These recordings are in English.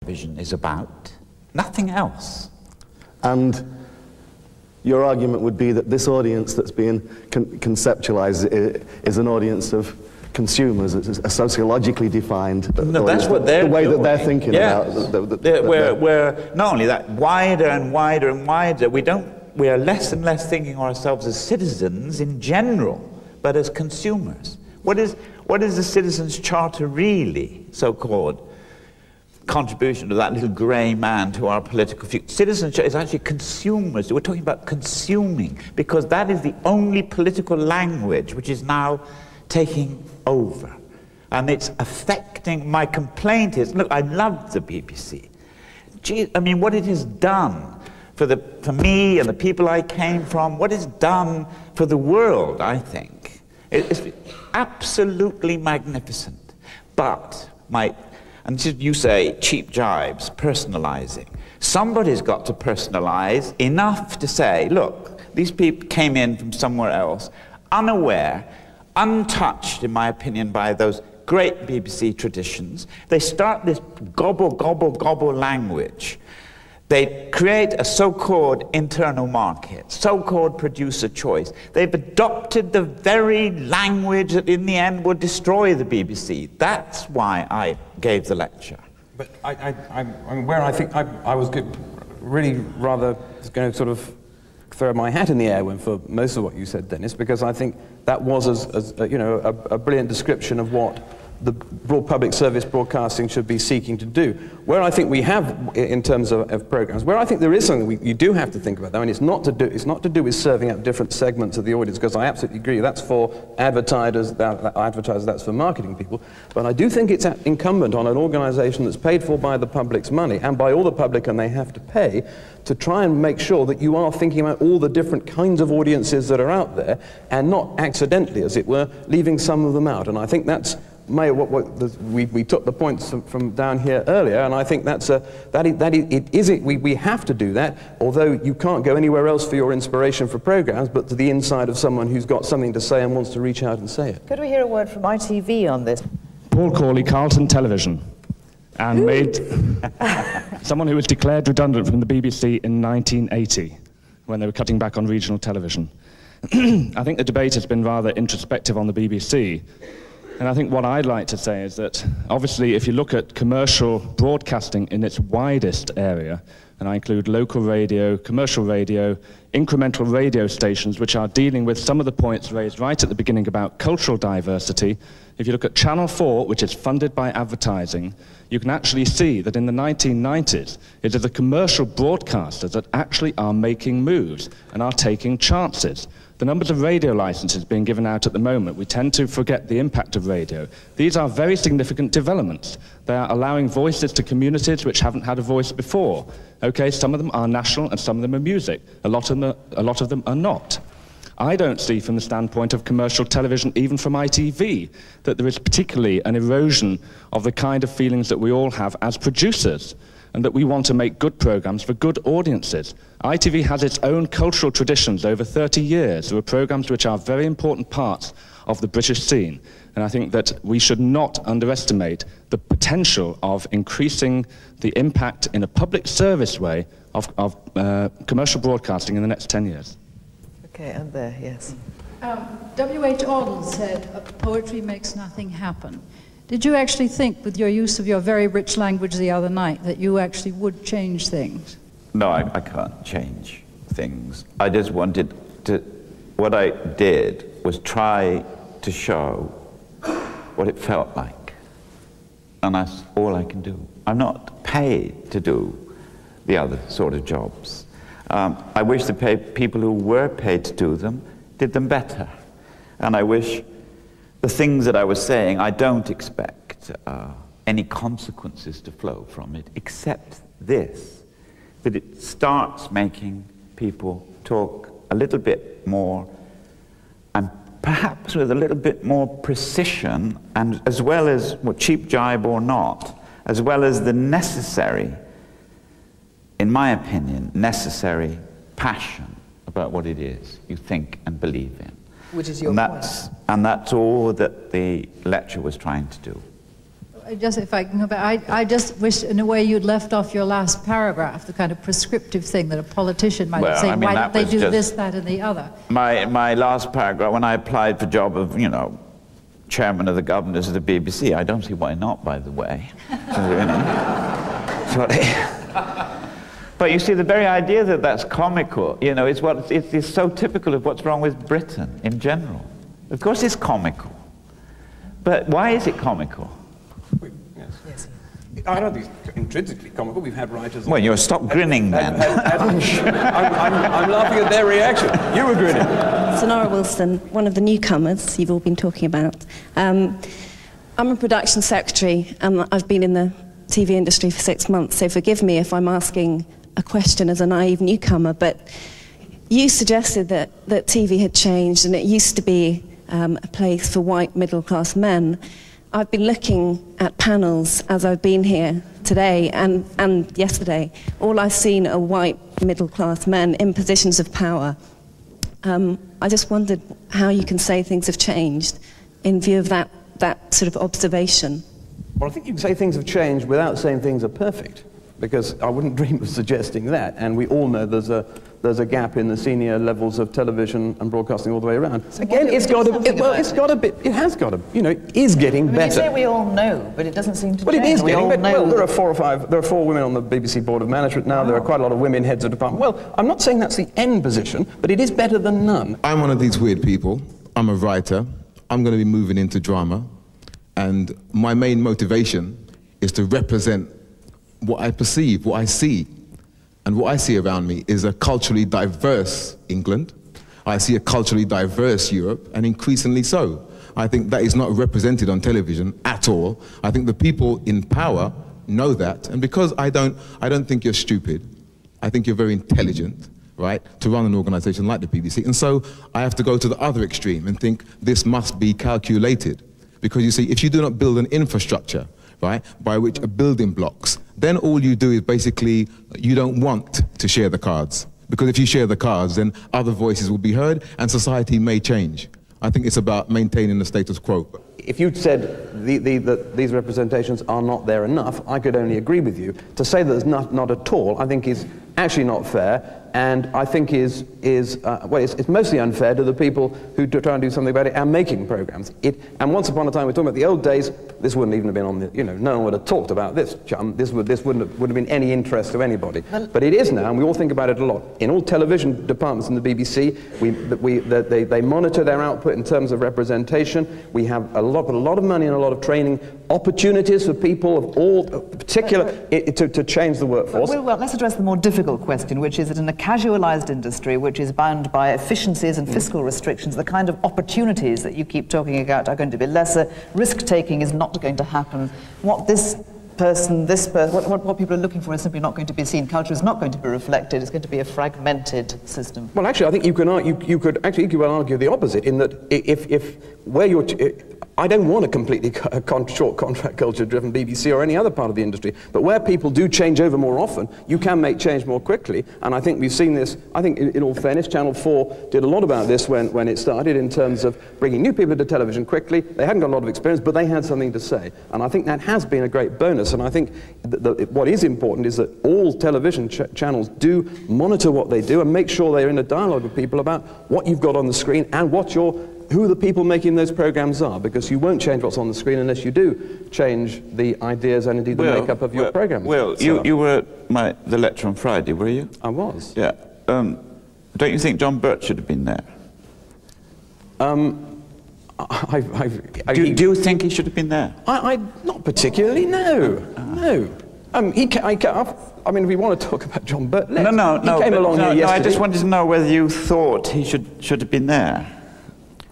television is about. Nothing else. And your argument would be that this audience that's being conceptualized is an audience of consumers, it's a sociologically defined no, that's what they're the way doing. that they're thinking about. We're not only that, wider and wider and wider. We are less and less thinking of ourselves as citizens in general, but as consumers. What is the Citizens' Charter really, so-called contribution to that little grey man to our political future? Citizenship is actually consumers. We're talking about consuming, because that is the only political language which is now taking over. And it's affecting, my complaint is, look, I love the BBC. Gee, I mean, what it has done for me and the people I came from, what it's done for the world, I think, it's absolutely magnificent. But, and you say cheap jibes, personalizing. Somebody's got to personalize enough to say, look, these people came in from somewhere else, unaware, untouched, in my opinion, by those great BBC traditions. They start this gobble, gobble, gobble language. They create a so-called internal market, so-called producer choice. They've adopted the very language that in the end will destroy the BBC. That's why I gave the lecture. But where I think I was really rather going to sort of throw my hat in the air for most of what you said, Dennis, because I think that was a brilliant description of what the public service broadcasting should be seeking to do. Where I think we have, in terms of programs, where I think there is something you do have to think about, though, and it's not to do with serving up different segments of the audience, because I absolutely agree that's for advertisers, that's for marketing people. But I do think it's incumbent on an organisation that's paid for by the public's money and by all the public, and they have to pay, to try and make sure that you are thinking about all the different kinds of audiences that are out there, and not accidentally, as it were, leaving some of them out. And I think that's we took the points from down here earlier, and I think we have to do that, although you can't go anywhere else for your inspiration for programs but to the inside of someone who's got something to say and wants to reach out and say it. Could we hear a word from ITV on this? Paul Corley, Carlton Television, and made someone who was declared redundant from the BBC in 1980 when they were cutting back on regional television. I think the debate has been rather introspective on the BBC. And I think what I'd like to say is that, obviously, if you look at commercial broadcasting in its widest area, and I include local radio, commercial radio, incremental radio stations, which are dealing with some of the points raised right at the beginning about cultural diversity. If you look at Channel 4, which is funded by advertising, you can actually see that in the 1990s, it is the commercial broadcasters that actually are making moves and are taking chances. The numbers of radio licenses being given out at the moment, we tend to forget the impact of radio. These are very significant developments. They are allowing voices to communities which haven't had a voice before. Okay, some of them are national and some of them are music. A lot of them are not. I don't see from the standpoint of commercial television, even from ITV, that there is particularly an erosion of the kind of feelings that we all have as producers, and that we want to make good programs for good audiences. ITV has its own cultural traditions over 30 years. There are programs which are very important parts of the British scene, and I think that we should not underestimate the potential of increasing the impact in a public service way of commercial broadcasting in the next 10 years. Okay, and there, yes. W.H. Auden said, poetry makes nothing happen. Did you actually think, with your use of your very rich language the other night, that you actually would change things? No, I can't change things. I just wanted to, what I did was try to show what it felt like. And that's all I can do. I'm not paid to do the other sort of jobs. I wish the people who were paid to do them did them better. And I wish the things that I was saying, I don't expect any consequences to flow from it, except this, that it starts making people talk a little bit more, and perhaps with a little bit more precision, and as well as, well, cheap jibe or not, as well as the necessary, in my opinion, necessary passion about what it is you think and believe in. Which is your point. And that's all that the lecture was trying to do. Just if I can go back, I just wish, in a way, you'd left off your last paragraph, the kind of prescriptive thing that a politician might say. Why don't they do this, that, and the other? My last paragraph, when I applied for the job of, you know, chairman of the governors of the BBC, I don't see why not, by the way. But you see, the very idea that that's comical, you know, it's so typical of what's wrong with Britain in general. Of course, it's comical, but why is it comical? Yes. I don't think it's intrinsically comical. We've had writers... Well, you stop grinning then. I'm laughing at their reaction. You were grinning. Sonora Wilson, one of the newcomers you've all been talking about. I'm a production secretary, and I've been in the TV industry for 6 months, so forgive me if I'm asking a question as a naive newcomer, but you suggested that TV had changed and it used to be a place for white middle-class men. I've been looking at panels as I've been here today and yesterday. All I've seen are white middle-class men in positions of power. I just wondered how you can say things have changed in view of that sort of observation. Well, I think you can say things have changed without saying things are perfect, because I wouldn't dream of suggesting that, and we all know there's a gap in the senior levels of television and broadcasting all the way around. So again, it has got to, you know, it is getting better. You say we all know, but it doesn't seem to change. Well, it is getting better. Well, there are 4 women on the BBC Board of Management now. There are quite a lot of women heads of department. Well, I'm not saying that's the end position, but it is better than none. I'm one of these weird people. I'm a writer. I'm going to be moving into drama. And my main motivation is to represent what I perceive, what I see. And what I see around me is a culturally diverse England. I see a culturally diverse Europe, and increasingly so. I think that is not represented on television at all. I think the people in power know that. And because I don't think you're stupid, I think you're very intelligent, right, to run an organization like the BBC. And so I have to go to the other extreme and think this must be calculated. Because you see, if you do not build an infrastructure, right, by which are building blocks, then all you do is basically, you don't want to share the cards. Because if you share the cards, then other voices will be heard and society may change. I think it's about maintaining the status quo. If you'd said that these representations are not there enough, I could only agree with you. To say that there's not at all, I think is actually not fair, and I think it's mostly unfair to the people who try and do something about it and making programs. And once upon a time, we're talking about the old days, this wouldn't even have been on the, you know, no one would have talked about this. This wouldn't have been any interest to anybody. But it is now, and we all think about it a lot. In all television departments in the BBC, they monitor their output in terms of representation. We have a lot of money and a lot of training opportunities for people of all particular to change the workforce. Well, let's address the more difficult question, which is that in a casualised industry, which is bound by efficiencies and fiscal restrictions, the kind of opportunities that you keep talking about are going to be lesser. Risk-taking is not going to happen. What people are looking for is simply not going to be seen. Culture is not going to be reflected. It's going to be a fragmented system. Well, actually, I think you could argue the opposite, in that I don't want a completely short contract culture-driven BBC or any other part of the industry, but where people do change over more often, you can make change more quickly, and I think we've seen this. I think, in all fairness, Channel 4 did a lot about this when it started, in terms of bringing new people to television quickly. They hadn't got a lot of experience, but they had something to say, and I think that has been a great bonus, and I think what is important is that all television channels do monitor what they do and make sure they're in a dialogue with people about what you've got on the screen and who the people making those programs are, because you won't change what's on the screen unless you do change the ideas and indeed the makeup of your programs. Well, you were at the lecture on Friday, were you? I was. Yeah. Don't you think John Birt should have been there? Do you think he should have been there? Not particularly, no. No. I mean, if we want to talk about John Birt, let's. No. He came along here yesterday. No, I just wanted to know whether you thought he should have been there.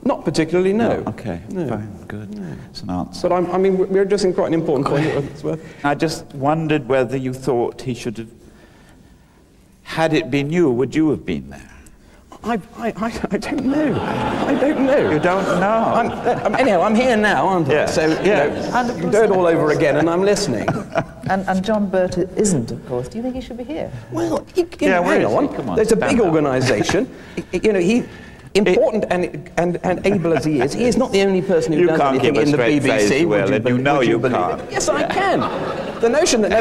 Not particularly, no. Okay, no. Fine, good. No. It's an answer. But I mean, we're addressing quite an important point. It's worth. I just wondered whether you thought he should have. Had it been you, would you have been there? I don't know. I don't know. You don't know? Anyhow, I'm here now, aren't I? Yeah. So, you know, you can do it all over again, and I'm listening. And John Birt isn't, of course. Do you think he should be here? Well, hang on. Come on. There's a big organisation. You know, important and able as he is not the only person who does anything in the BBC. Will, and you know you can't. Yes, I can. The notion that